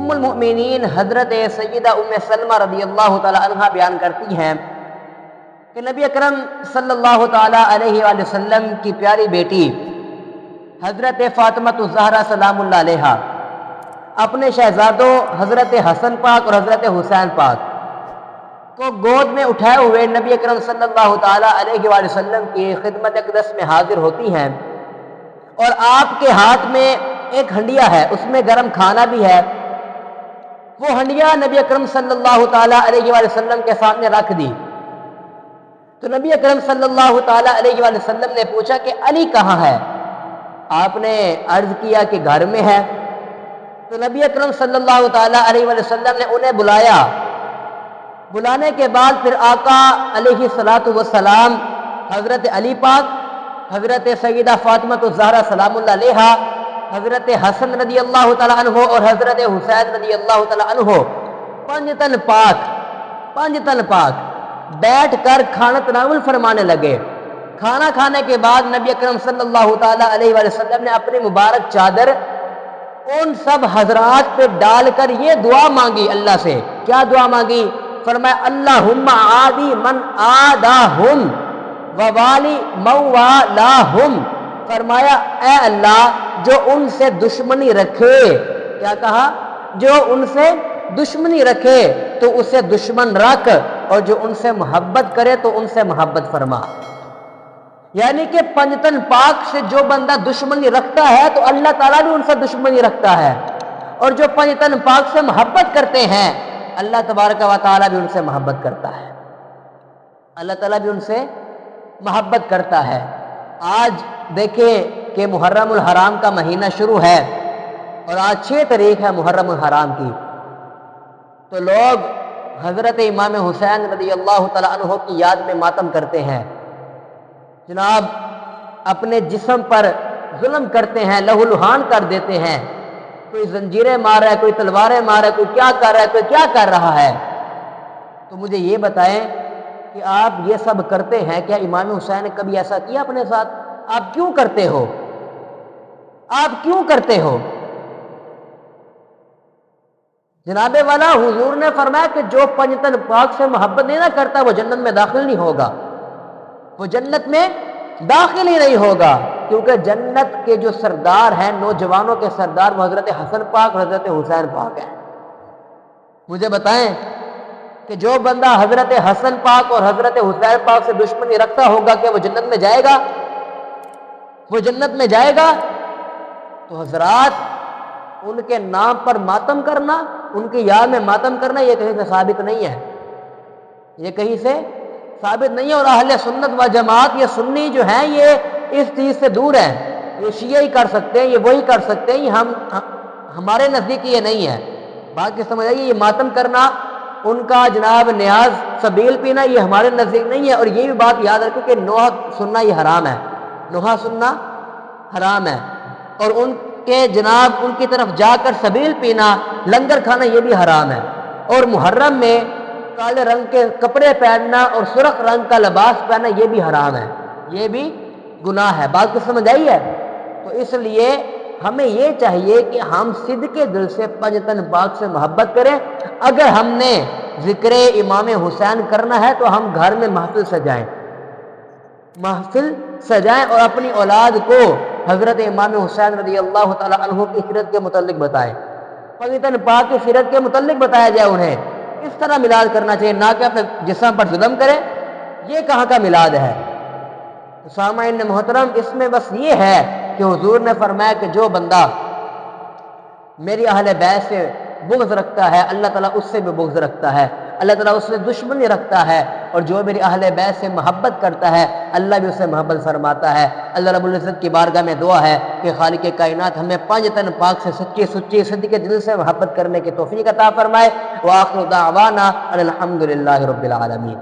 ام المؤمنین حضرت سیدہ ام سلمہ رضی اللہ تعالی عنہ بیان کرتی ہیں کہ نبی اکرم صلی اللہ تعالی علیہ وآلہ وسلم کی پیاری بیٹی حضرت فاطمہ الزہرا سلام اللہ علیہا اپنے شہزادوں حضرت حسن پاک اور حضرت حسین پاک کو گود میں اٹھائے ہوئے نبی اکرم صلی اللہ تعالی علیہ وآلہ وسلم کی خدمت اقدس میں حاضر ہوتی ہیں، اور آپ کے ہاتھ میں ایک ہنڈیا ہے، اس میں گرم کھانا بھی ہے۔ وہ ہنڈیا نبی اکرم صلی اللہ تعالی علیہ وآلہ وسلم کے سامنے رکھ دی تو نبی اکرم صلی اللہ تعالی علیہ وآلہ وسلم نے پوچھا کہ علی کہاں ہے؟ آپ نے عرض کیا کہ گھر میں ہے۔ تو نبی اکرم صلی اللہ تعالی علیہ وآلہ وسلم نے انہیں بلایا۔ بلانے کے بعد پھر آقا علیہ السلام حضرت علی پاک، حضرت سیدہ فاطمہ الزہرا سلام اللہ علیہا، حضرت حسن رضی اللہ تعالیٰ عنہ اور حضرت حسین رضی اللہ تعالیٰ عنہ پنج تن پاک بیٹھ کر کھانا تناول فرمانے لگے۔ کھانا کھانے کے بعد نبی اکرم صلی اللہ تعالیٰ علیہ وآلہ وسلم نے اپنی مبارک چادر ان سب حضرات پہ ڈال کر یہ دعا مانگی اللہ سے۔ کیا دعا مانگی؟ فرمایا اللہم عادی من آداہم ووالی من والاہم، فرمایا اے اللہ جو ان سے دشمنی رکھے، کیا کہا؟ جو ان سے دشمنی رکھے تو اسے دشمن رکھ، اور جو ان سے محبت کرے تو ان سے محبت فرما۔ یعنی کہ پنجتن پاک سے جو بندہ دشمنی رکھتا ہے تو اللہ تعالیٰ بھی ان سے دشمنی رکھتا ہے، اور جو پنجتن پاک سے محبت کرتے ہیں اللہ تبارک و تعالیٰ بھی ان سے محبت کرتا ہے، اللہ تعالیٰ بھی ان سے محبت کرتا ہے۔ آج دیکھیں کہ محرم الحرام کا مہینہ شروع ہے، اور آج 6 تاریخ ہے محرم الحرام کی، تو لوگ حضرت امام حسین رضی اللہ تعالیٰ عنہ کی یاد میں ماتم کرتے ہیں، جناب اپنے جسم پر ظلم کرتے ہیں، لہو لہان کر دیتے ہیں، کوئی زنجیریں مار رہا ہے، کوئی تلواریں مار رہا ہے، کوئی کیا کر رہا ہے، کوئی کیا کر رہا ہے۔ تو مجھے یہ بتائیں کہ آپ یہ سب کرتے ہیں، کیا امام حسین نے کبھی ایسا کیا اپنے ساتھ؟ آپ کیوں کرتے ہو؟ آپ کیوں کرتے ہو؟ جناب والا حضور نے فرمایا کہ جو پنجتن پاک سے محبت نہیں نہ کرتا وہ جنت میں داخل نہیں ہوگا، وہ جنت میں داخل ہی نہیں ہوگا، کیونکہ جنت کے جو سردار ہیں، نوجوانوں کے سردار، وہ حضرت حسن پاک اور حضرت حسین پاک ہیں۔ مجھے بتائیں کہ جو بندہ حضرت حسن پاک اور حضرت حسین پاک سے دشمنی رکھتا ہوگا کہ وہ جنت میں جائے گا؟ وہ جنت میں جائے گا؟ تو حضرات ان کے نام پر ماتم کرنا، ان کی یاد میں ماتم کرنا، یہ کہیں سے ثابت نہیں ہے، یہ کہیں سے ثابت نہیں ہے۔ اور اہل سنت و جماعت، یہ سنی جو ہیں، یہ اس چیز سے دور ہیں۔ یہ شیعہ ہی کر سکتے ہیں، یہ وہی کر سکتے ہیں، یہ ہمارے نزدیک یہ نہیں ہے۔ بات کی سمجھ آئیے، یہ ماتم کرنا، ان کا جناب نیاز سبیل پینا، یہ ہمارے نزدیک نہیں ہے۔ اور یہ بھی بات یاد رکھو کہ نوحہ سننا یہ حرام ہے، نوحہ سننا حرام ہے، اور ان کے جناب ان کی طرف جا کر سبیل پینا، لنگر کھانا، یہ بھی حرام ہے۔ اور محرم میں کالے رنگ کے کپڑے پہننا اور سرخ رنگ کا لباس پہننا یہ بھی حرام ہے، یہ بھی گناہ ہے۔ بات کو سمجھ آئی ہے؟ تو اس لیے ہمیں یہ چاہیے کہ ہم صدق کے دل سے پنجتن پاک سے محبت کریں۔ اگر ہم نے ذکر امام حسین کرنا ہے تو ہم گھر میں محفل سجائیں، محفل سجائیں، اور اپنی اولاد کو حضرت امام حسین رضی اللہ تعالیٰ عنہ کی سیرت کے متعلق بتائیں، پنجتن پاک کی سیرت کے متعلق بتایا جائے انہیں۔ اس طرح میلاد کرنا چاہیے، نہ کہ اپنے جسم پر ظلم کرے۔ یہ کہاں کا میلاد ہے؟ سامعین محترم، اس میں بس یہ ہے کہ حضور نے فرمایا کہ جو بندہ میری اہل بیت سے بغض رکھتا ہے اللہ تعالیٰ اس سے بھی بغض رکھتا ہے، اللہ تعالیٰ اس سے دشمنی رکھتا ہے، اور جو میری اہل بیت سے محبت کرتا ہے اللہ بھی اسے محبت فرماتا ہے۔ اللہ رب العزت کی بارگاہ میں دعا ہے کہ خالق کائنات ہمیں پنجتن پاک سے سچی صدق کے دل سے محبت کرنے کی توفیق عطا فرمائے۔ وآخر دعوانا الحمدللہ رب العالمین۔